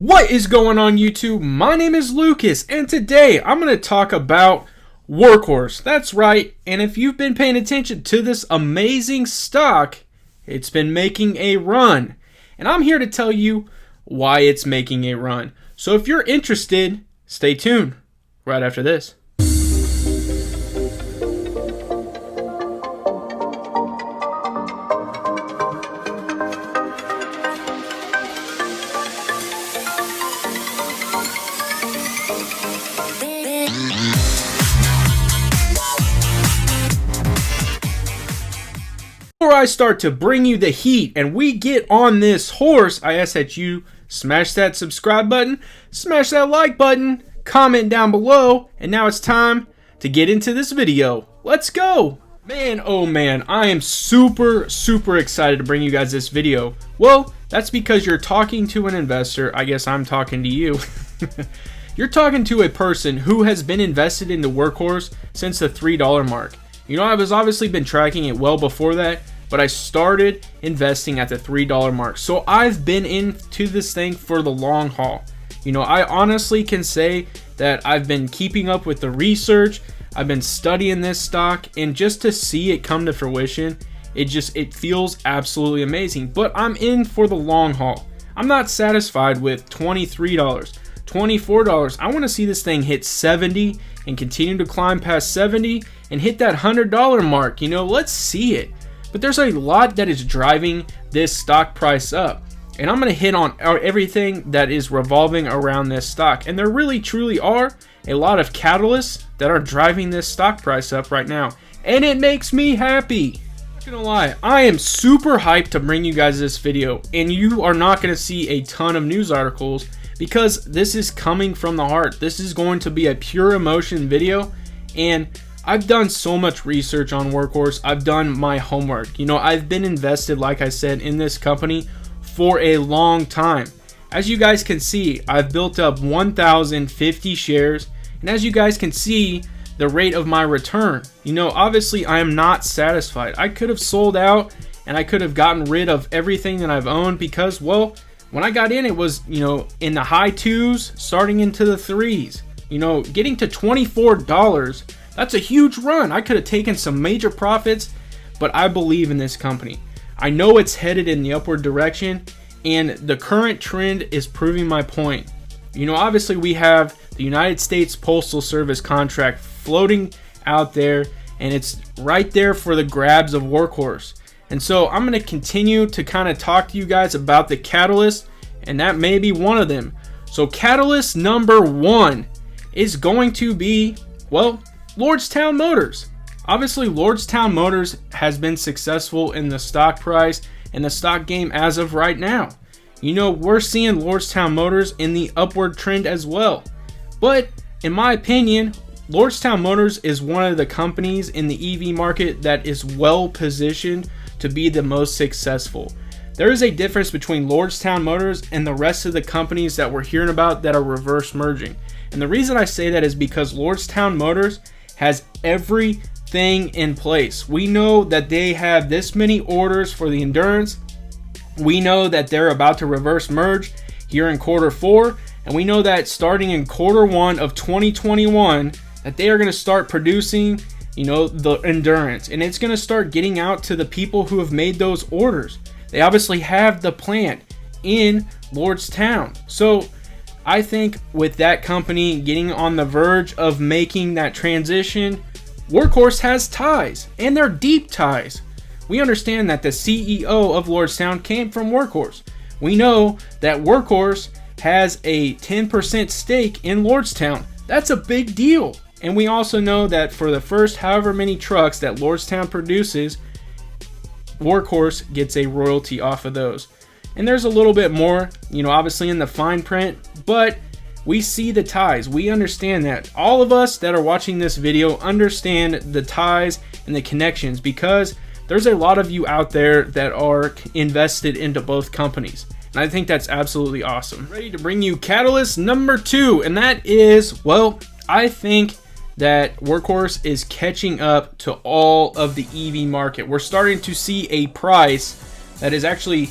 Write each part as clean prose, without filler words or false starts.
What is going on YouTube? My name is Lucas and today I'm going to talk about Workhorse. That's right, and if you've been paying attention to this amazing stock, it's been making a run. And I'm here to tell you why it's making a run. So if you're interested, stay tuned right after this. Before I start to bring you the heat and we get on this horse, I ask that you smash that subscribe button, smash that like button, comment down below, and now it's time to get into this video. Let's go! Man, oh man, I am super excited to bring you guys this video. Well, that's because you're talking to an investor. I guess I'm talking to you. You're talking to a person who has been invested into Workhorse since the $3 mark. You know, I was obviously been tracking it well before that, but I started investing at the $3 mark. So I've been into this thing for the long haul. You know, I honestly can say that I've been keeping up with the research. I've been studying this stock, and just to see it come to fruition, it feels absolutely amazing. But I'm in for the long haul. I'm not satisfied with $23, $24. I want to see this thing hit 70 and continue to climb past 70 and hit that $100 mark. You know, let's see it. But there's a lot that is driving this stock price up, and I'm going to hit on everything that is revolving around this stock. And there really truly are a lot of catalysts that are driving this stock price up right now, and it makes me happy. Not gonna lie, I am super hyped to bring you guys this video, and you are not going to see a ton of news articles because this is coming from the heart. This is going to be a pure emotion video, and I've done so much research on Workhorse. I've done my homework. You know, I've been invested, like I said, in this company for a long time. As you guys can see, I've built up 1,050 shares, and as you guys can see, the rate of my return. You know, obviously I am not satisfied. I could have sold out and I could have gotten rid of everything that I've owned because, well, when I got in, it was, you know, in the high twos, starting into the threes. You know, getting to $24, that's a huge run. I could have taken some major profits, but I believe in this company. I know it's headed in the upward direction, and the current trend is proving my point. You know, obviously we have the United States Postal Service contract floating out there, and it's right there for the grabs of Workhorse. And so I'm going to continue to kind of talk to you guys about the catalyst, and that may be one of them. So catalyst number one is going to be, well, Lordstown Motors. Obviously, Lordstown Motors has been successful in the stock price and the stock game as of right now. You know, we're seeing Lordstown Motors in the upward trend as well. But in my opinion, Lordstown Motors is one of the companies in the EV market that is well positioned to be the most successful. There is a difference between Lordstown Motors and the rest of the companies that we're hearing about that are reverse merging. And the reason I say that is because Lordstown Motors has everything in place. We know that they have this many orders for the Endurance. We know that they're about to reverse merge here in Q4, and we know that starting in Q1 of 2021 that they are going to start producing, you know, the Endurance, and it's going to start getting out to the people who have made those orders. They obviously have the plant in Lordstown. So I think with that company getting on the verge of making that transition, Workhorse has ties, and they're deep ties. We understand that the CEO of Lordstown came from Workhorse. We know that Workhorse has a 10% stake in Lordstown. That's a big deal. And we also know that for the first however many trucks that Lordstown produces, Workhorse gets a royalty off of those. And there's a little bit more, you know, obviously in the fine print, but we see the ties. We understand that. All of us that are watching this video understand the ties and the connections because there's a lot of you out there that are invested into both companies. And I think that's absolutely awesome. Ready to bring you catalyst number two, and that is, well, I think that Workhorse is catching up to all of the EV market. We're starting to see a price that is actually,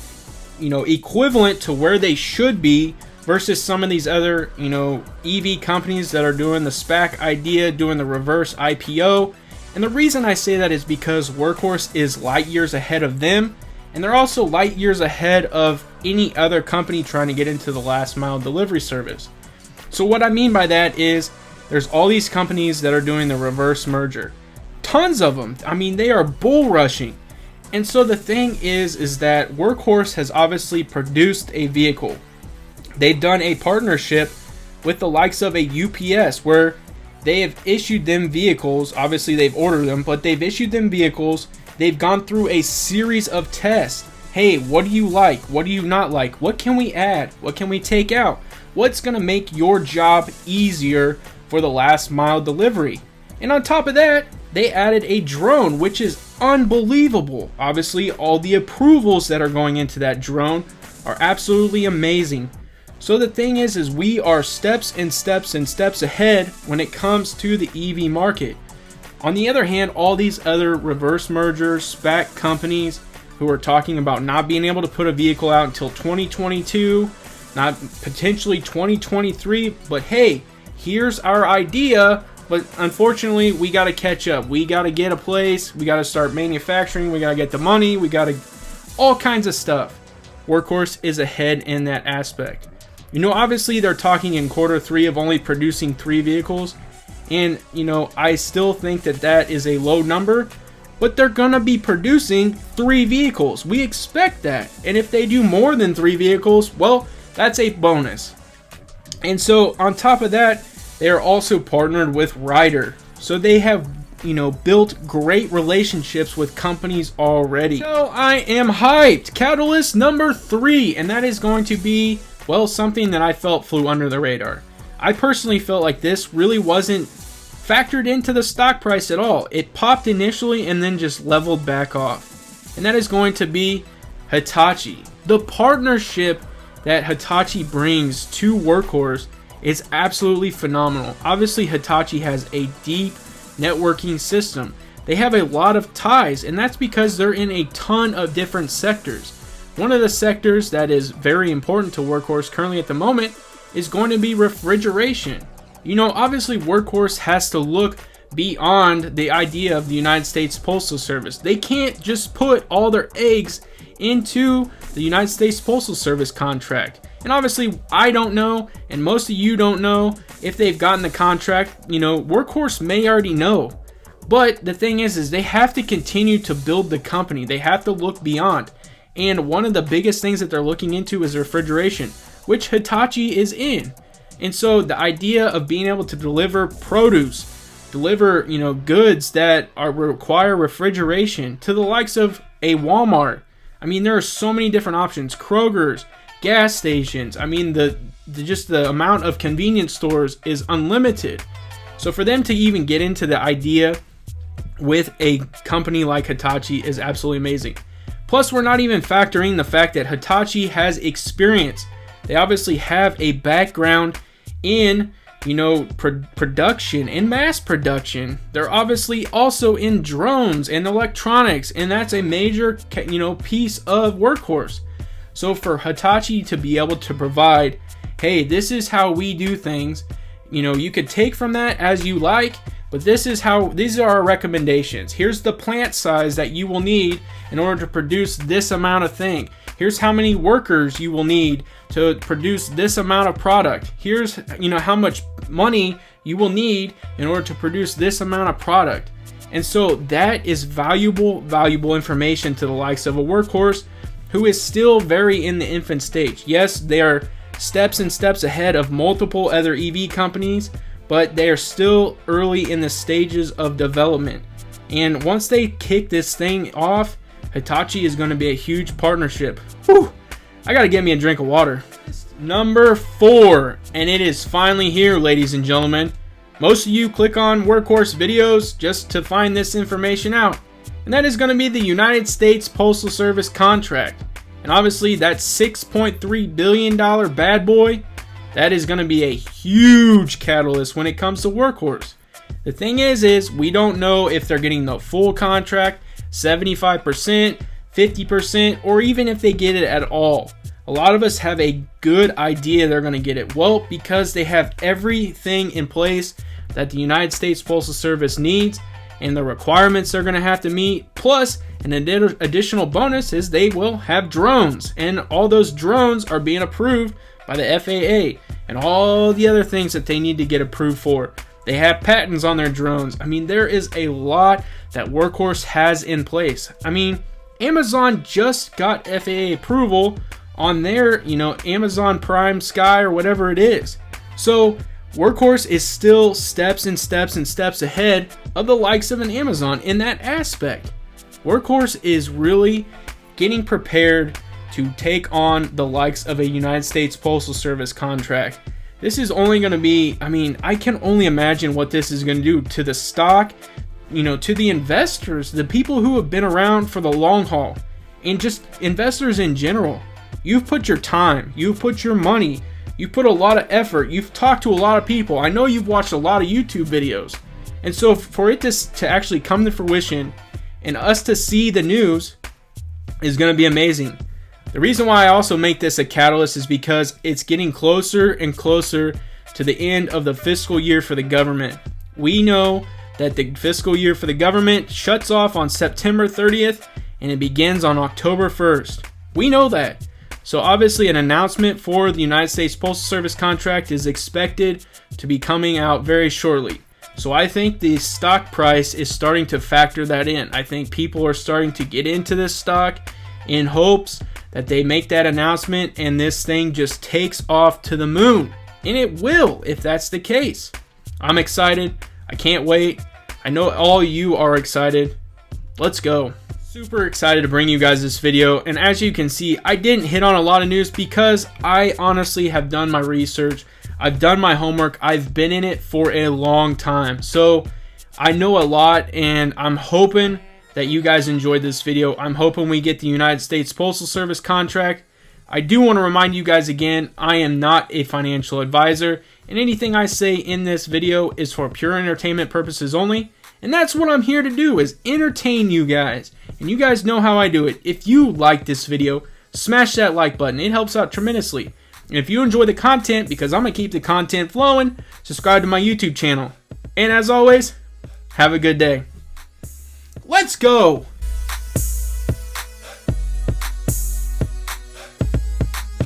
you know, equivalent to where they should be versus some of these other, EV companies that are doing the SPAC idea, doing the reverse IPO. And the reason I say that is because Workhorse is light years ahead of them, and they're also light years ahead of any other company trying to get into the last mile delivery service. So what I mean by that is there's all these companies that are doing the reverse merger. Tons of them. I mean, they are bull rushing. And so the thing is that Workhorse has obviously produced a vehicle. They've done a partnership with the likes of a UPS where they have issued them vehicles. Obviously, they've ordered them, but they've issued them vehicles. They've gone through a series of tests. Hey, what do you like? What do you not like? What can we add? What can we take out? What's going to make your job easier for the last mile delivery? And on top of that, they added a drone, which is unbelievable. Obviously, all the approvals that are going into that drone are absolutely amazing. So the thing is we are steps and steps and steps ahead when it comes to the EV market. On the other hand, all these other reverse mergers, SPAC companies who are talking about not being able to put a vehicle out until 2022, not potentially 2023, but hey, here's our idea, but unfortunately we got to catch up. We got to get a place, we got to start manufacturing, we got to get the money, we got to all kinds of stuff. Workhorse is ahead in that aspect. Obviously they're talking in Q3 of only producing 3 vehicles, and I still think that is a low number, but they're gonna be producing 3 vehicles. We expect that, and if they do more than 3 vehicles, well, that's a bonus. And so on top of that, they are also partnered with Ryder, so they have built great relationships with companies already. So I am hyped. Catalyst number 3, and that is going to be, well, something that I felt flew under the radar. I personally felt like this really wasn't factored into the stock price at all. It popped initially and then just leveled back off. And that is going to be Hitachi. The partnership that Hitachi brings to Workhorse is absolutely phenomenal. Obviously, Hitachi has a deep networking system. They have a lot of ties, and that's because they're in a ton of different sectors. One of the sectors that is very important to Workhorse currently at the moment is going to be refrigeration. Obviously Workhorse has to look beyond the idea of the United States Postal Service. They can't just put all their eggs into the United States Postal Service contract. And obviously I don't know, and most of you don't know if they've gotten the contract. Workhorse may already know. But the thing is they have to continue to build the company. They have to look beyond. And one of the biggest things that they're looking into is refrigeration, which Hitachi is in. And so the idea of being able to deliver produce, deliver, goods that require refrigeration to the likes of a Walmart. I mean, there are so many different options. Kroger's, gas stations. I mean, just the amount of convenience stores is unlimited. So for them to even get into the idea with a company like Hitachi is absolutely amazing. Plus, we're not even factoring the fact that Hitachi has experience. They obviously have a background in, production and mass production. They're obviously also in drones and electronics, and that's a major, piece of Workhorse. So for Hitachi to be able to provide, hey, this is how we do things, you could take from that as you like, but these are our recommendations. Here's the plant size that you will need in order to produce this amount of thing. Here's how many workers you will need to produce this amount of product. Here's, how much money you will need in order to produce this amount of product. And so that is valuable information to the likes of a Workhorse, who is still very in the infant stage. Yes, they are steps and steps ahead of multiple other EV companies, but they are still early in the stages of development. And once they kick this thing off, Hitachi is going to be a huge partnership. Whew, I gotta get me a drink of water. Number 4, and it is finally here, ladies and gentlemen. Most of you click on Workhorse videos just to find this information out, and that is going to be the United States Postal Service contract. And obviously that $6.3 billion bad boy, that is going to be a huge catalyst when it comes to Workhorse. The thing is we don't know if they're getting the full contract, 75%, 50%, or even if they get it at all. A lot of us have a good idea they're going to get it. Well, because they have everything in place that the United States Postal Service needs and the requirements they're going to have to meet. Plus, an additional bonus is they will have drones, and all those drones are being approved by the FAA and all the other things that they need to get approved for. They have patents on their drones. I mean, there is a lot that Workhorse has in place. I mean, Amazon just got FAA approval on their, Amazon Prime Sky or whatever it is. So Workhorse is still steps and steps and steps ahead of the likes of an Amazon in that aspect. Workhorse is really getting prepared to take on the likes of a United States Postal Service contract. This is only going to be, I can only imagine what this is going to do to the stock, to the investors, the people who have been around for the long haul, and just investors in general. You've put your time, you've put your money, you've put a lot of effort, you've talked to a lot of people. I know you've watched a lot of YouTube videos. And so for it to actually come to fruition and us to see the news is going to be amazing. The reason why I also make this a catalyst is because it's getting closer and closer to the end of the fiscal year for the government. We know that the fiscal year for the government shuts off on September 30th and it begins on October 1st. We know that. So obviously an announcement for the United States Postal Service contract is expected to be coming out very shortly. So I think the stock price is starting to factor that in. I think people are starting to get into this stock in hopes that they make that announcement and this thing just takes off to the moon. And it will if that's the case. I'm excited. I can't wait. I know all you are excited. Let's go. Super excited to bring you guys this video, and as you can see, I didn't hit on a lot of news because I honestly have done my research. I've done my homework. I've been in it for a long time, so I know a lot, and I'm hoping that you guys enjoyed this video. I'm hoping we get the United States Postal Service contract. I do want to remind you guys again, I am not a financial advisor, and anything I say in this video is for pure entertainment purposes only. And that's what I'm here to do, is entertain you guys. And you guys know how I do it. If you like this video, smash that like button. It helps out tremendously. And if you enjoy the content, because I'm going to keep the content flowing, subscribe to my YouTube channel. And as always, have a good day. Let's go!